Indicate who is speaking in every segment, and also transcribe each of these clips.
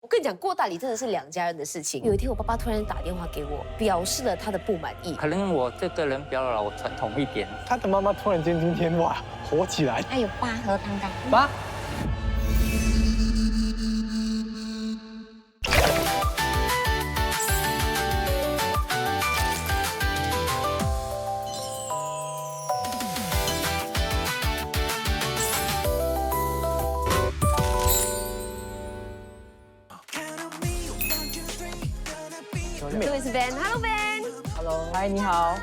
Speaker 1: 我跟你讲，过大礼真的是两家人的事情。有一天，我爸爸突然打电话给我，表示了他的不满意。
Speaker 2: 可能我这个人比较老传统一点。
Speaker 3: 他的妈妈突然间今天哇火起来。
Speaker 4: 还有八盒汤干。
Speaker 3: 八。
Speaker 1: 这位是 Ben，Hello Ben，Hello，
Speaker 2: 嗨，你好。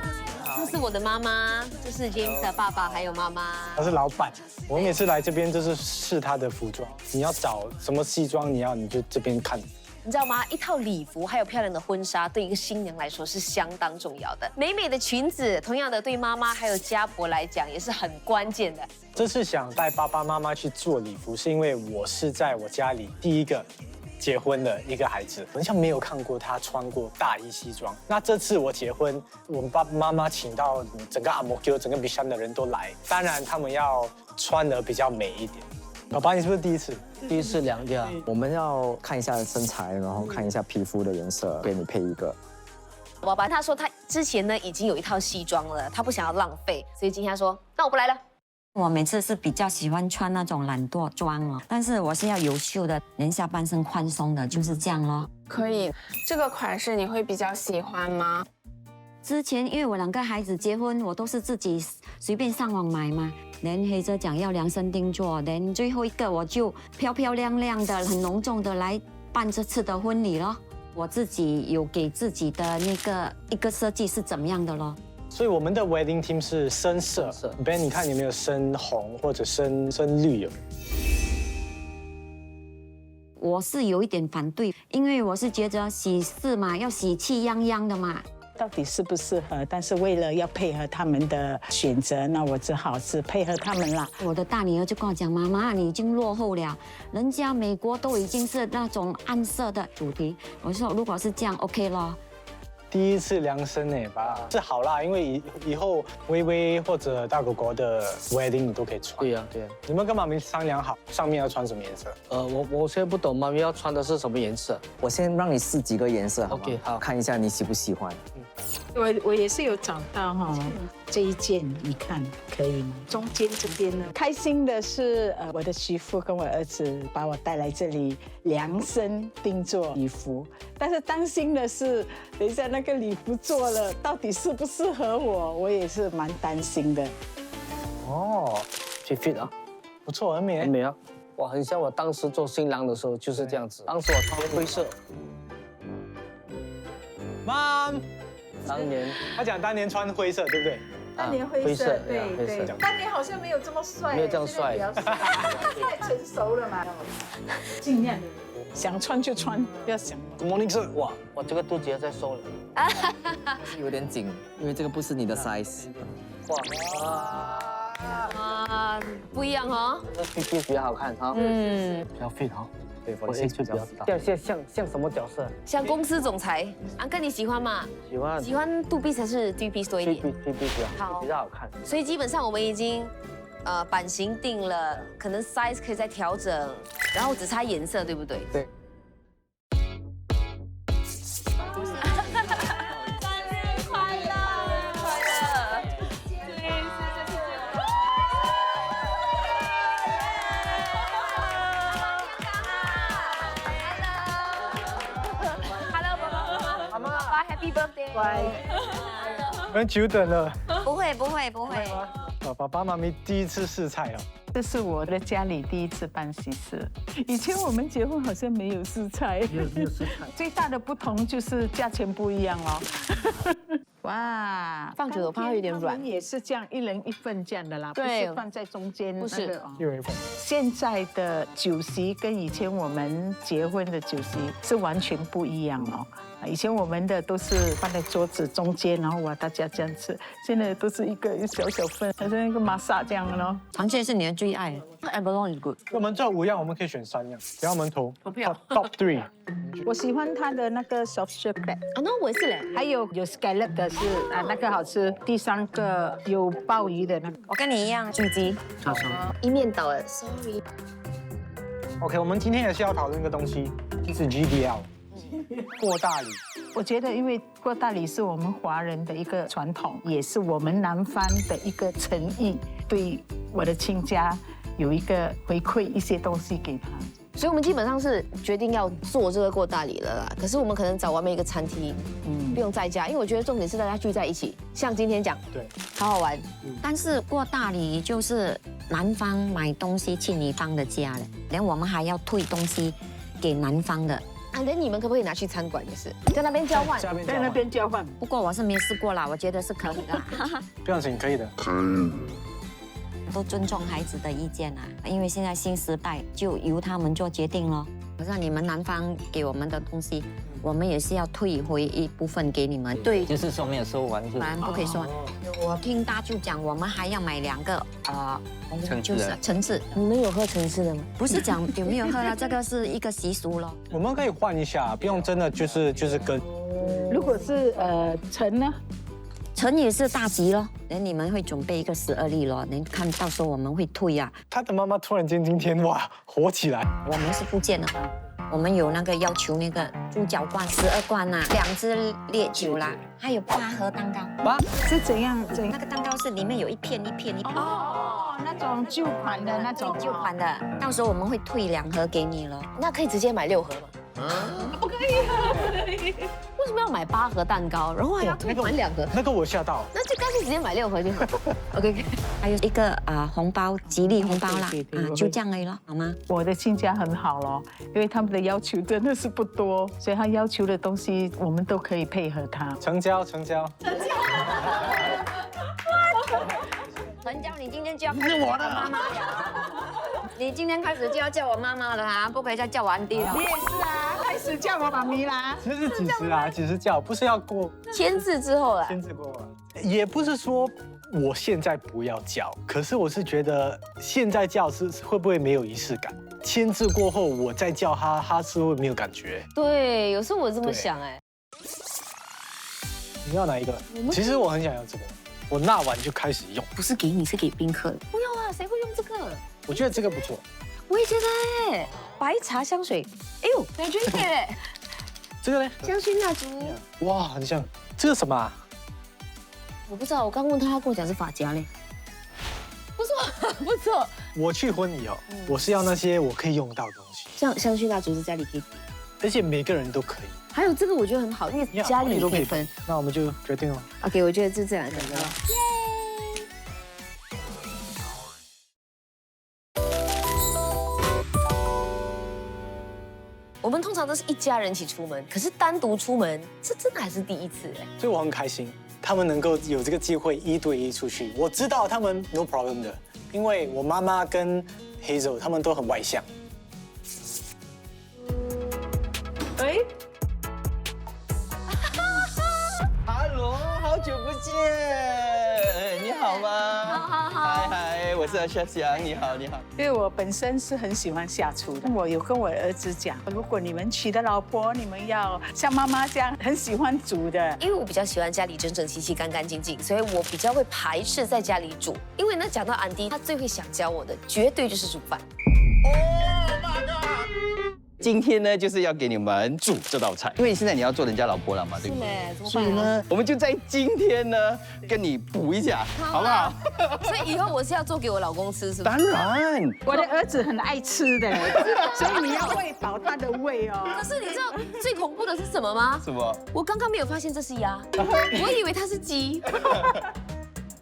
Speaker 1: 这是我的妈妈，这是 James 的爸爸还有妈妈。
Speaker 3: 他是老板，我每次来这边就是试他的服装。你要找什么西装，你就这边看。
Speaker 1: 你知道吗？一套礼服还有漂亮的婚纱，对一个新娘来说是相当重要的。美美的裙子，同样的对妈妈还有家婆来讲也是很关键的。
Speaker 3: 这次想带爸爸妈妈去做礼服，是因为我是在我家里第一个结婚的一个孩子，好像没有看过他穿过大衣西装。那这次我结婚，我们爸爸妈妈请到整个阿摩 Q、整个比山的人都来，当然他们要穿得比较美一点。爸爸，你是不是第一次？
Speaker 5: 第一次量价，我们要看一下身材，然后看一下皮肤的颜色，给你配一个。
Speaker 1: 爸爸他说他之前呢已经有一套西装了，他不想要浪费，所以今天他说那我不来了。
Speaker 4: 我每次是比较喜欢穿那种懒惰装哦，但是我是要有袖的，连下半身宽松的，就是这样咯。
Speaker 6: 可以，这个款式你会比较喜欢吗？
Speaker 4: 之前因为我2个孩子结婚，我都是自己随便上网买嘛。连黑着讲要量身定做，连最后一个我就漂漂亮亮的、很隆重的来办这次的婚礼咯。我自己有给自己的那个一个设计是怎么样的咯。
Speaker 3: 所以我们的 wedding team 是深色。Ben， 你看有没有深红或者深绿有？
Speaker 4: 我是有一点反对，因为我是觉得喜事嘛，要喜气洋洋的嘛。
Speaker 7: 到底适不适合？但是为了要配合他们的选择，那我只好是配合他们啦。
Speaker 4: 我的大女儿就跟我讲：“妈妈，你已经落后了，人家美国都已经是那种暗色的主题。”我说：“如果是这样 ，OK 咯。”
Speaker 3: 第一次量身哎，吧是好啦，因为以后微微或者大狗狗的 wedding 你都可以穿。
Speaker 5: 对呀，对呀。
Speaker 3: 你们跟妈咪商量好，上面要穿什么颜色？
Speaker 5: 我现在不懂妈咪要穿的是什么颜色。
Speaker 8: 我先让你试几个颜色，好吗
Speaker 5: OK， 好，
Speaker 8: 看一下你喜不喜欢。
Speaker 7: 我也是有找到哈，这一件你看可以吗？中间这边呢，开心的是我的媳妇跟我儿子把我带来这里量身定做礼服，但是担心的是，等一下那个礼服做了到底适不适合我，我也是蛮担心的。
Speaker 3: 哦
Speaker 5: ，fit 啊，
Speaker 3: 不错，很美，
Speaker 5: 很美啊，哇，很像我当时做新郎的时候就是这样子。当时我穿灰色。
Speaker 3: 妈。
Speaker 5: 当年
Speaker 3: 他讲当年穿灰色，对不对？
Speaker 7: 当年灰色，对
Speaker 5: 灰色。
Speaker 7: 当年好像没有这么帅，
Speaker 5: 没有这样帅，
Speaker 7: 太成熟了嘛。尽量想穿就穿，不要想。
Speaker 3: Good morning sir，
Speaker 5: 哇，我这个肚子要再瘦了，
Speaker 8: 有点紧，因为这个不是你的 size。
Speaker 1: 哇，不一样哦。
Speaker 5: 这 fit 比较好看哈，比较 fit 哈。对，我的兴趣比较大。像什么角色？
Speaker 1: 像公司总裁。安哥你喜欢吗？
Speaker 5: 喜欢。
Speaker 1: 喜欢2 piece 还是3 piece 多一点
Speaker 5: ？3 piece 比较好看。
Speaker 1: 所以基本上我们已经版型定了，可能 size 可以再调整，然后只差颜色，对不对？
Speaker 5: 对。
Speaker 1: Happy birthday！
Speaker 7: 乖，
Speaker 3: 很久等了。
Speaker 4: 不会。
Speaker 3: 爸爸妈咪第一次试菜哦。
Speaker 7: 这是我的家里第一次办喜事。以前我们结婚好像没有试菜，
Speaker 5: 没有试菜。
Speaker 7: 最大的不同就是价钱不一样哦。哇，
Speaker 1: 放久了我怕它有点软。
Speaker 7: 也是这样，1人1份这样的啦，不是放在中间。
Speaker 1: 不是
Speaker 3: ，1人1份。
Speaker 7: 现在的酒席跟以前我们结婚的酒席是完全不一样哦。以前我们的都是放在桌子中间，然后大家这样吃。现在都是一个小份，好像一个玛莎这样的咯。
Speaker 4: 螃蟹是你的最爱 ，abalone is good。
Speaker 3: 我们这5样，我们可以选3样，给我们投。
Speaker 1: 我不要。
Speaker 3: Top 3。
Speaker 7: 我喜欢它的那个 soft chocolate。
Speaker 1: 啊，那我也是嘞。
Speaker 7: 还有 scallop 的是那个好吃。第3个有鲍鱼的那个。
Speaker 4: 我跟你一样，巨鸡。
Speaker 1: 一面倒了 ，sorry。OK，
Speaker 3: 我们今天也是要讨论一个东西，就是 GDL， 过大礼。
Speaker 7: 我觉得，因为过大礼是我们华人的一个传统，也是我们南方的一个诚意，对我的亲家有一个回馈一些东西给他。
Speaker 1: 所以我们基本上是决定要做这个过大礼了啦。可是我们可能找外面一个餐厅，不用在家，因为我觉得重点是大家聚在一起。像今天讲，
Speaker 3: 对，
Speaker 1: 好好玩。
Speaker 4: 但是过大礼就是南方买东西去女方的家了，连我们还要退东西给南方的。
Speaker 1: 啊，连你们可不可以拿去餐馆也是，在那边交换？
Speaker 7: 在那边交换。
Speaker 4: 不过我是没试过啦，我觉得是可以的。
Speaker 3: 不用紧，可以的。
Speaker 4: 都尊重孩子的意见啊，因为现在新时代就由他们做决定咯。好像你们南方给我们的东西，我们也是要退回一部分给你们。对，
Speaker 2: 就是说没有收完，
Speaker 4: 不然不可以说。我听大舅讲，我们还要买2个就是橙子。
Speaker 1: 你们有喝橙汁的吗？
Speaker 4: 不是讲有没有喝了，这个是一个习俗咯。
Speaker 3: 我们可以换一下，不用真的就是跟。
Speaker 7: 如果是橙呢？
Speaker 4: 橙也是大吉咯，你们会准备一个12粒咯，您看到时候我们会退啊。
Speaker 3: 他的妈妈突然间今天哇火起来，
Speaker 4: 我们是福建的，我们有那个要求那个猪脚罐12罐啊，2支烈酒啦，还有8盒蛋糕。
Speaker 7: 是怎样？
Speaker 4: 那个蛋糕是里面有一片。
Speaker 7: 哦，那种旧款的那种。
Speaker 4: 旧款的，到时候我们会退2盒给你了。
Speaker 1: 那可以直接买6盒吗？不可以。为什么要买8盒蛋糕，然后还要退还2盒？
Speaker 3: 那个我吓到。
Speaker 1: 那就干脆直接买6盒就好。OK。
Speaker 4: 还有一个红包，吉利红包啦，就这样而已咯，好吗？
Speaker 7: 我的亲家很好咯，因为他们的要求真的是不多，所以他要求的东西我们都可以配合他。
Speaker 3: 成交。
Speaker 4: 成交，你今天就要开始叫我妈妈了。你今天开始就要叫我妈妈了啊，不可以再叫我安迪了。
Speaker 7: 你也是啊，开始叫我妈咪啦。
Speaker 3: 其实几时啊？几时叫？不是要过
Speaker 1: 签字之后啦。
Speaker 3: 签字过吗？也不是说我现在不要叫，可是我是觉得现在叫是会不会没有仪式感？签字过后我再叫他是会没有感觉。
Speaker 1: 对，有时候我这么想哎。
Speaker 3: 你要哪一个？其实我很想要这个，我纳完就开始用。
Speaker 1: 不是给你，是给宾客的。不要啊，谁会用这个？
Speaker 3: 我觉得这个不错。
Speaker 1: 我也觉得哎，白茶香水，哎呦，感觉耶。
Speaker 3: 这个呢？
Speaker 1: 香薰蜡烛。
Speaker 3: 哇，很像。这个什么啊？
Speaker 1: 我不知道，我刚问他，跟我讲是发夹嘞。不错，不错。
Speaker 3: 我去婚礼哦，我是要那些我可以用到的东西。
Speaker 1: 像香薰蜡烛是家里可以点，
Speaker 3: 而且每个人都可以。
Speaker 1: 还有这个我觉得很好，因为家里都可以分。
Speaker 3: 那我们就决定了。
Speaker 1: OK， 我觉得这2个。我们通常都是一家人一起出门，可是单独出门，这真的还是第一次哎。
Speaker 3: 所以我很开心，他们能够有这个机会1对1出去。我知道他们 no problem 的，因为我妈妈跟 Hazel 他们都很外向。
Speaker 7: 哎。
Speaker 9: Hello， 好久不见，你好吗？好。嗨，我是夏翔，你好，你好。
Speaker 7: 因为我本身是很喜欢下厨的，我有跟我儿子讲，如果你们娶的老婆，你们要像妈妈这样很喜欢煮的。
Speaker 1: 因为我比较喜欢家里整整齐齐、干干净净，所以我比较会排斥在家里煮。因为呢，讲到安迪，他最会想教我的，绝对就是煮饭。
Speaker 9: 今天呢，就是要给你们煮这道菜，因为现在你要做人家老婆了嘛，对不对？
Speaker 1: 怎么办？
Speaker 9: 所以呢，我们就在今天呢，跟你补一下，好不好？
Speaker 1: 所以以后我是要做给我老公吃，是不是？
Speaker 9: 当然，
Speaker 7: 我的儿子很爱吃的，所以你要喂饱他的胃哦。
Speaker 1: 可是你知道最恐怖的是什么吗？
Speaker 9: 什么？
Speaker 1: 我刚刚没有发现这是鸭，我以为它是鸡。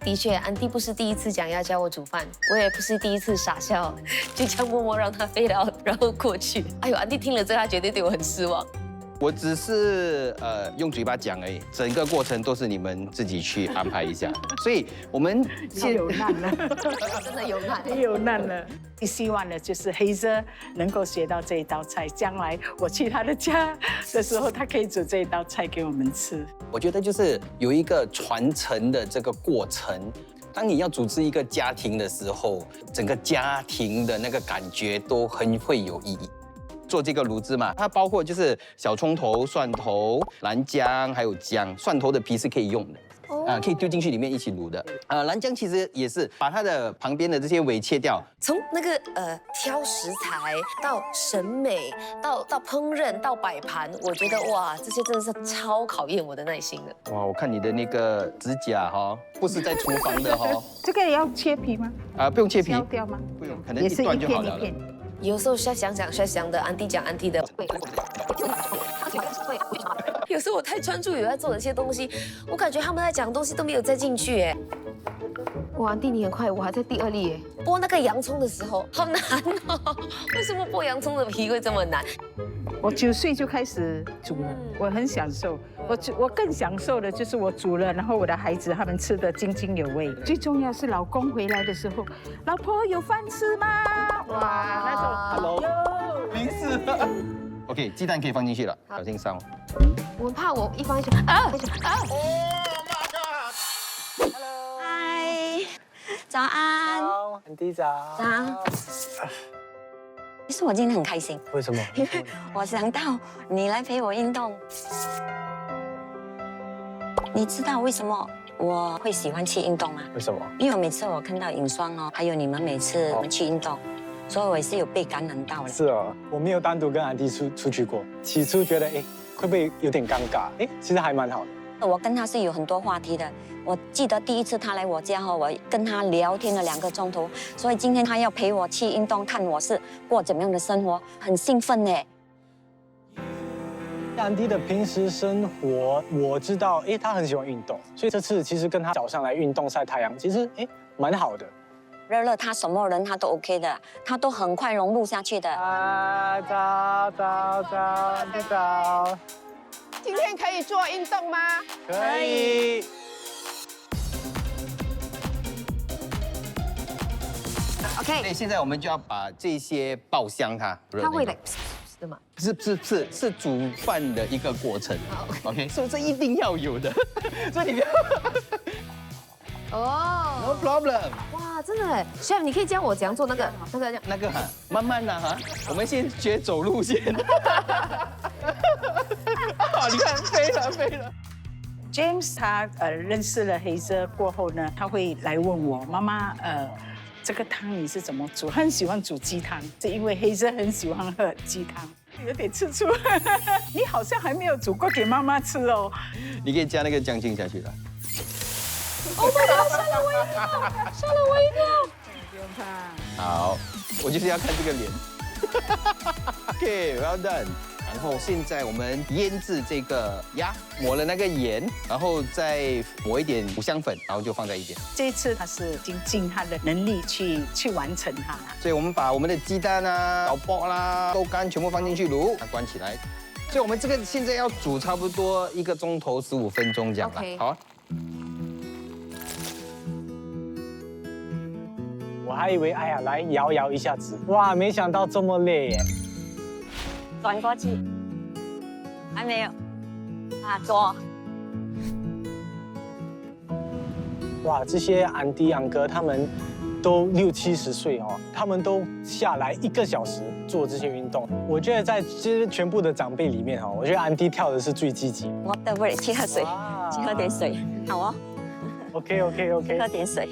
Speaker 1: 的确，安迪不是第一次讲要教我煮饭，我也不是第一次傻笑，就这样默默让他飞到，然后过去。哎呦，安迪听了之后，他绝对对我很失望。
Speaker 9: 我只是用嘴巴讲而已，整个过程都是你们自己去安排一下。所以我们
Speaker 7: 有难了，
Speaker 1: 真的有难，
Speaker 7: 有难了。希望呢，就是黑泽能够学到这一道菜，将来我去他的家的时候，他可以煮这一道菜给我们吃。
Speaker 9: 我觉得就是有一个传承的这个过程。当你要组织一个家庭的时候，整个家庭的那个感觉都很会有意义。做这个卤汁嘛，它包括就是小葱头、蒜头、蓝姜还有姜，蒜头的皮是可以用的。可以丢进去里面一起卤的。蓝姜其实也是把它的旁边的这些尾切掉。
Speaker 1: 从那个挑食材到审美，到烹饪，到摆盘，我觉得哇，这些真的是超考验我的耐心的。
Speaker 9: 哇，我看你的那个指甲哈，不是在厨房的哈。
Speaker 7: 这个也要切皮吗？
Speaker 9: 不用切皮，
Speaker 7: 削掉吗？
Speaker 9: 不用，可能一段就好了。
Speaker 1: 有时候瞎想瞎想的，安迪讲安迪的。有时候我太专注有在做这些东西，我感觉他们在讲的东西都没有再进去哎。哇，安迪你很快，我还在第2粒耶。剥那个洋葱的时候好难哦，为什么剥洋葱的皮会这么难？
Speaker 7: 我9岁就开始煮了，我很享受。我更享受的就是我煮了，然后我的孩子他们吃得津津有味。最重要是老公回来的时候，老婆有饭吃吗？哇，那种
Speaker 9: Hello， 没事。OK， 鸡蛋可以放进去了，小心烧。
Speaker 1: 我很怕我一放进去
Speaker 4: 嗨，早安。
Speaker 3: 好，安迪早。
Speaker 4: 早安。其实我今天很开心，
Speaker 3: 为什么？
Speaker 4: 因为我想到你来陪我运动。你知道为什么我会喜欢去运动吗？
Speaker 3: 为什么？
Speaker 4: 因为每次我看到尹双哦，还有你们每次去运动，所以我也是有被感染到了。
Speaker 3: 是哦，我没有单独跟安迪出去过，起初觉得会不会有点尴尬？其实还蛮好的。
Speaker 4: 我跟他是有很多话题的。我记得第一次他来我家后，我跟他聊天了2个钟头，所以今天他要陪我去运动，看我是过怎么样的生活，很兴奋呢。
Speaker 3: 安迪的平时生活，我知道，他很喜欢运动，所以这次其实跟他早上来运动晒太阳，其实蛮好的。
Speaker 4: 乐乐他什么人他都 OK 的，他都很快融入下去的。
Speaker 3: 早，安迪早。
Speaker 6: 今天可以做运动吗？
Speaker 3: 可以。
Speaker 9: OK， 现在我们就要把这些爆香它
Speaker 1: 会来的嘛？
Speaker 9: 是煮饭的一个过程。OK， 所以这一定要有的，所以你不要。
Speaker 1: 哦
Speaker 9: ，No problem。
Speaker 1: 哇，真的哎 ，Chef， 你可以教我怎样做那个
Speaker 9: 哈，慢慢的哈，我们先学走路先。你看飞了。
Speaker 7: James 他认识了黑泽过后呢，他会来问我妈妈这个汤你是怎么煮？他很喜欢煮鸡汤，是因为黑泽很喜欢喝鸡汤，有点吃醋。你好像还没有煮过给妈妈吃哦。
Speaker 9: 你可以加那个姜青下去了。
Speaker 1: Oh my god！ 吓了我一跳！
Speaker 7: 不用怕。
Speaker 9: 好，我就是要看这个脸。OK，well done。然后现在我们腌制这个鸭，抹了那个盐，然后再抹一点五香粉，然后就放在一边。
Speaker 7: 这一次他是已经尽他的能力去完成它了。
Speaker 9: 所以我们把我们的鸡蛋啊、老卜啦、豆干全部放进去卤，它关起来。所以我们这个现在要煮差不多1个钟头15分钟这样吧。好啊。
Speaker 3: 我还以为来摇一下子，哇，没想到这么累耶。
Speaker 4: 转过去，还没有，左。
Speaker 3: 哇，这些安迪安哥他们都60、70岁哦，他们都下来1个小时做这些运动。我觉得在这全部的长辈里面我觉得安迪跳的是最积极。
Speaker 4: 我等会去喝水，去喝点水，好哦。
Speaker 3: OK，
Speaker 4: 喝点水。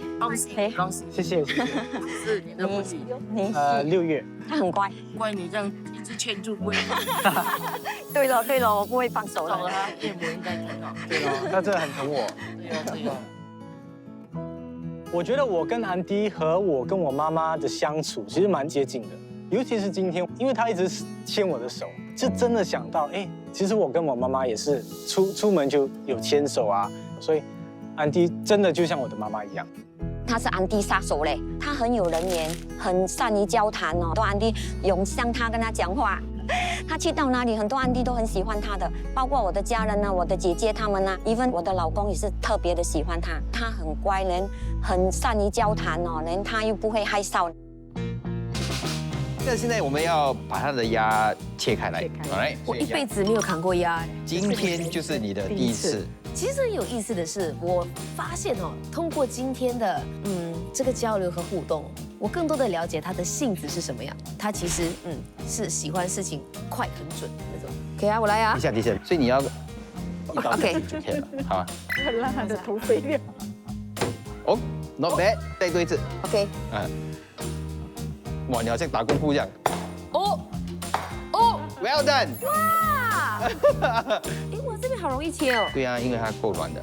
Speaker 3: 谢谢。
Speaker 5: 是你的问题。
Speaker 4: 你
Speaker 3: 6月。
Speaker 4: 他很乖。
Speaker 5: 怪你这样一直牵住龟。
Speaker 4: 对了，我不会放手的。
Speaker 5: 找了他岳母应该听到。
Speaker 3: 对了，他真的很疼我。
Speaker 5: 对呀。
Speaker 3: 我觉得我跟安迪和我跟我妈妈的相处其实蛮接近的，尤其是今天，因为他一直牵我的手，就真的想到，其实我跟我妈妈也是出门就有牵手啊，所以安迪真的就像我的妈妈一样。
Speaker 4: 他是安迪杀手嘞，他很有人缘，很善于交谈哦，多安迪涌向他跟他讲话。他去到哪里，很多安迪都很喜欢他的，包括我的家人啊，我的姐姐他们啊，even我的老公也是特别的喜欢他。他很乖，人很善于交谈哦，人他又不会害臊。
Speaker 9: 那现在我们要把它的鸭切开来，
Speaker 1: 我一辈子没有砍过鸭，
Speaker 9: 今天就是你的第一次。
Speaker 1: 其实很有意思的是，我发现通过今天的这个交流和互动，我更多的了解他的性子是什么样。他其实是喜欢事情快很准那种。可以啊，我来啊。
Speaker 9: 等一下，所以你要一刀就就可以了，好吗？
Speaker 7: 让他的头飞掉。
Speaker 9: 哦，not bad，再多一次。
Speaker 1: OK，
Speaker 9: 哇，你好像打功夫这样。
Speaker 1: 哦哦，
Speaker 9: Well done。
Speaker 1: 哎，我这边好容易切哦。
Speaker 9: 对啊，因为它够软的。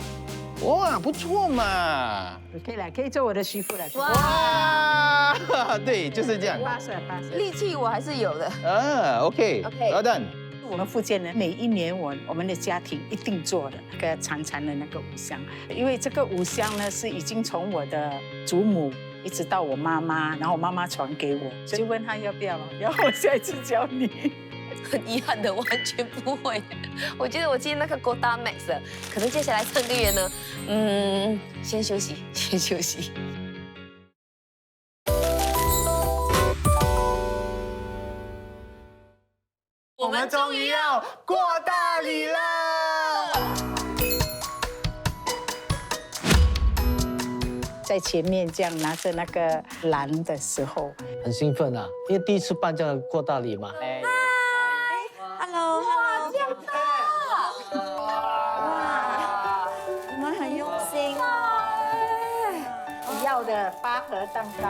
Speaker 9: 哇，不错嘛。
Speaker 7: 可以了，可以做我的媳妇了。
Speaker 1: 哇，
Speaker 9: 哇，对，就是这样。
Speaker 7: 80。
Speaker 1: 力气我还是有的。
Speaker 9: OK，Well done。
Speaker 7: 我们福建人每一年我们的家庭一定做的那个长长的那个五香，因为这个五香呢是已经从我的祖母一直到我妈妈，然后我妈妈传给我，就问她要不要，然后我下一次教你。
Speaker 1: 很遗憾的，完全不会。我觉得我今天那个够大 max 了，可能接下来3个月呢，先休息，先休息。
Speaker 3: 我们终于要过大礼了。
Speaker 7: 在前面这样拿着那个篮的时候，
Speaker 5: 很兴奋啊，因为第一次办这样的过大礼嘛。
Speaker 4: Hello， 哇，这样大！哇，你们很用心
Speaker 7: 你要的8盒蛋糕。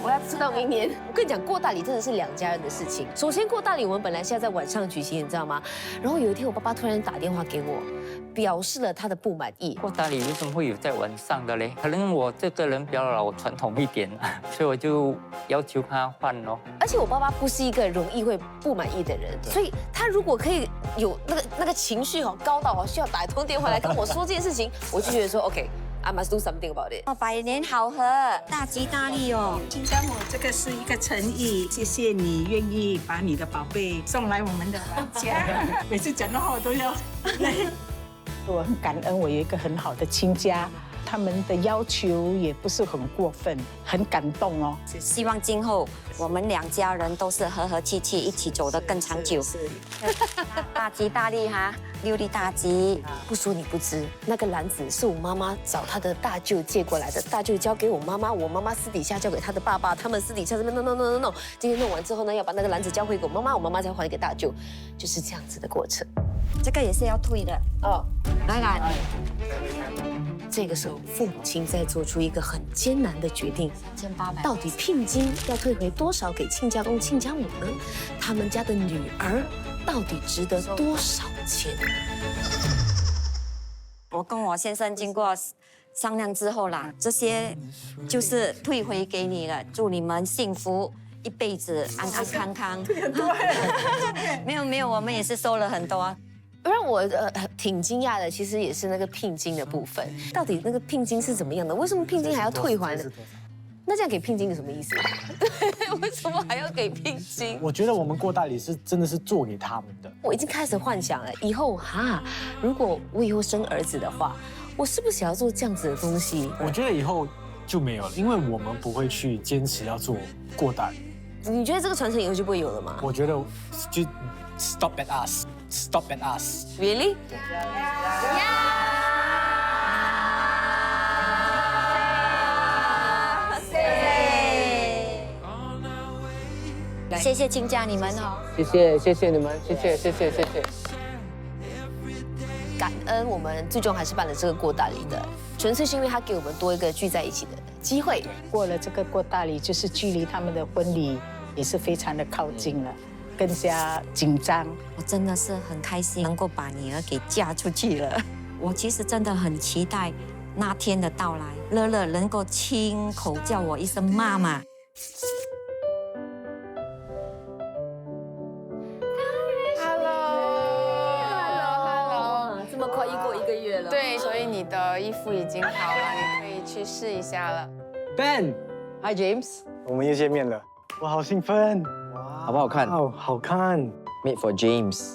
Speaker 1: 我要吃到明年。我跟你讲，过大礼真的是2家人的事情。首先过大礼，我们本来是要在晚上举行，你知道吗？然后有一天，我爸爸突然打电话给我，表示了他的不满意。
Speaker 2: 过大礼为什么会有在晚上的嘞？可能我这个人比较老传统一点，所以我就要求他换咯。
Speaker 1: 而且我爸爸不是一个容易会不满意的人，所以他如果可以有那个情绪高到需要打一通电话来跟我说这件事情，我就觉得说 OK。I must do something about it。
Speaker 4: 百年好合，大吉大利哦！
Speaker 7: 亲家母，这个是一个诚意，谢谢你愿意把你的宝贝送来我们的家。每次讲的话我都要泪。我很感恩，我有一个很好的亲家，他们的要求也不是很过分，很感动哦。
Speaker 4: 希望今后我们2家人都是和和气气，一起走得更长久。大吉大利哈，6粒大吉。
Speaker 1: 不说你不知，那个篮子是我妈妈找她的大舅借过来的，大舅交给我妈妈，我妈妈私底下交给她的爸爸，他们私底下这边弄。今天弄完之后呢，要把那个篮子交回给我妈妈，我妈妈再还给大舅，就是这样子的过程。
Speaker 4: 这个也是要退的
Speaker 1: 哦，
Speaker 4: 来。
Speaker 1: 这个时候，父母亲在做出一个很艰难的决定
Speaker 4: ，1800，
Speaker 1: 到底聘金要退回多少给亲家公、亲家母呢？他们家的女儿到底值得多少钱？
Speaker 4: 我跟我先生经过商量之后啦，这些就是退回给你了，祝你们幸福一辈子，安安康康。没有，我们也是收了很多。
Speaker 1: 让我挺惊讶的，其实也是那个聘金的部分。到底那个聘金是怎么样的？为什么聘金还要退还呢？那这样给聘金是什么意思？为什么还要给聘金？
Speaker 3: 我觉得我们过大礼是真的是做给他们的。
Speaker 1: 我已经开始幻想了，以后如果我以后生儿子的话，我是不是也要做这样子的东西？
Speaker 3: 我觉得以后就没有了，因为我们不会去坚持要做过大礼。
Speaker 1: 你觉得这个传承以后就不会有了吗？
Speaker 3: 我觉得就 stop at us。Stop at us.
Speaker 1: Really? Yeah.
Speaker 4: 谢谢亲家你们哦。
Speaker 5: 谢谢你们，谢谢。
Speaker 1: 感恩我们最终还是办了这个过大礼的，纯粹是因为他给我们多一个聚在一起的机会。
Speaker 7: 过了这个过大礼，就是距离他们的婚礼也是非常的靠近了。更加紧张，
Speaker 4: 我真的是很开心能够把女儿给嫁出去了。我其实真的很期待那天的到来，乐乐能够亲口叫我一声妈妈。
Speaker 6: Hello，
Speaker 1: 这么快又过1个月了。
Speaker 6: 对，所以你的衣服已经好了，你可以去试一下了。
Speaker 5: Ben，Hi James，
Speaker 3: 我们又见面了，我好兴奋。
Speaker 8: 好不好看？
Speaker 3: 哦，好看。
Speaker 8: Made for James。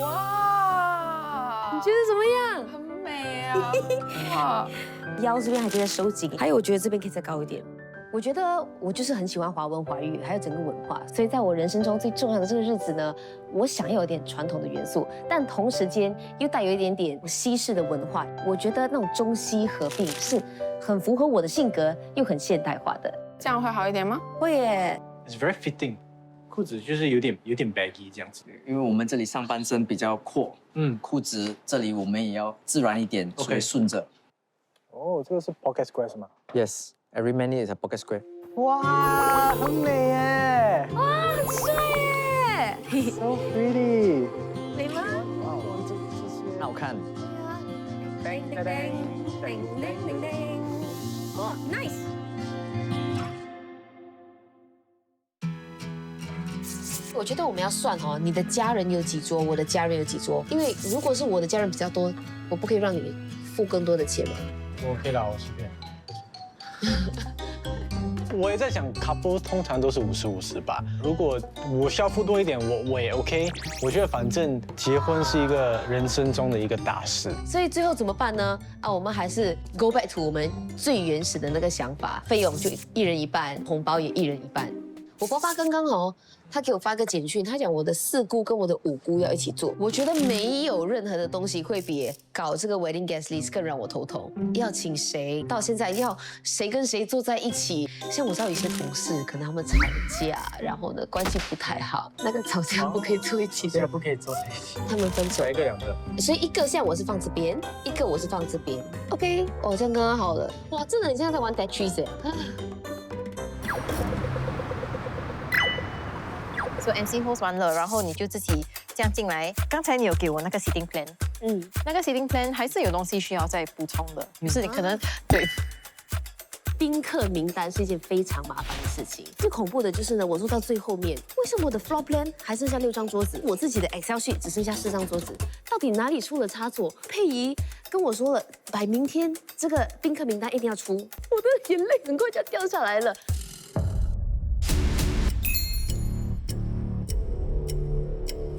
Speaker 6: 哇，
Speaker 1: 你觉得怎么样？
Speaker 6: 很美啊！哇，
Speaker 1: 腰这边还可以再收紧，还有我觉得这边可以再高一点。我觉得我就是很喜欢华文华语，还有整个文化，所以在我人生中最重要的这个日子呢，我想要有点传统的元素，但同时间又带有一点点西式的文化。我觉得那种中西合并是很符合我的性格，又很现代化的。
Speaker 6: 这样会好一点吗？
Speaker 1: 会耶。
Speaker 3: It's very fitting. 裤子就是有点 baggy 这样子。
Speaker 8: 因为我们这里上半身比较阔，裤子这里我们也要自然一点，所以顺着。
Speaker 3: 哦，这个是 pocket square 是吗？
Speaker 8: Yes, every many is a pocket square.
Speaker 3: 哇，很美耶
Speaker 1: 哇，很帅耶！
Speaker 3: ，so pretty。
Speaker 1: 美吗？
Speaker 3: 哇，这些
Speaker 8: 好看。
Speaker 1: 叮叮叮叮叮叮叮。哦，nice。我觉得我们要算哦，你的家人有几桌，我的家人有几桌。因为如果是我的家人比较多，我不可以让你付更多的钱嘛。
Speaker 3: 我 OK 啦，我随便。我也在想 ，couple 通常都是50-50吧。如果我需要付多一点，我也 OK。我觉得反正结婚是一个人生中的一个大事。
Speaker 1: 所以最后怎么办呢？啊，我们还是 go back to 我们最原始的那个想法，费用就1人1半，红包也1人1半。我爸爸刚刚哦，他给我发个简讯，他讲我的4姑跟我的5姑要一起做。我觉得没有任何的东西会比搞这个 wedding guest list 更让我头痛。要请谁？到现在要谁跟谁坐在一起？像我知道有些同事可能他们吵架，然后呢关系不太好，那个吵架不可以坐一起的，
Speaker 3: 不可以坐在一起。
Speaker 1: 他们分手。
Speaker 3: 一个2个。
Speaker 1: 所以一个像我是放这边，一个我是放这边。OK， 哦，这样刚刚好了。哇，真的很像在玩 Tetris 哎。
Speaker 10: So MC host 完了，然后你就自己这样进来。刚才你有给我那个 seating plan， 那个 seating plan 还是有东西需要再补充的，于是你可能对。
Speaker 1: 宾客名单是一件非常麻烦的事情。最恐怖的就是呢，我坐到最后面，为什么我的 floor plan 还剩下6张桌子，我自己的 Excel sheet 只剩下4张桌子？到底哪里出了差错？佩仪跟我说了，摆明天这个宾客名单一定要出，我的眼泪很快就要掉下来了。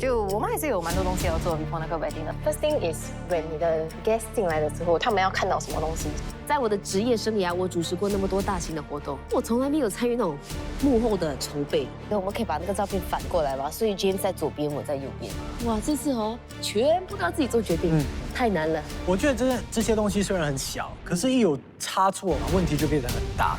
Speaker 10: 就我们还是有蛮多东西要做 before 那个 wedding 的。First thing is when 你的 guest 进来的时候，他们要看到什么东西？
Speaker 1: 在我的职业生涯，我主持过那么多大型的活动，我从来没有参与那种幕后的筹备。那我们可以把那个照片反过来吗？所以 James 在左边，我在右边。哇，这次哦，全部都要自己做决定，太难了。
Speaker 3: 我觉得这些东西虽然很小，可是一有差错，问题就变得很大。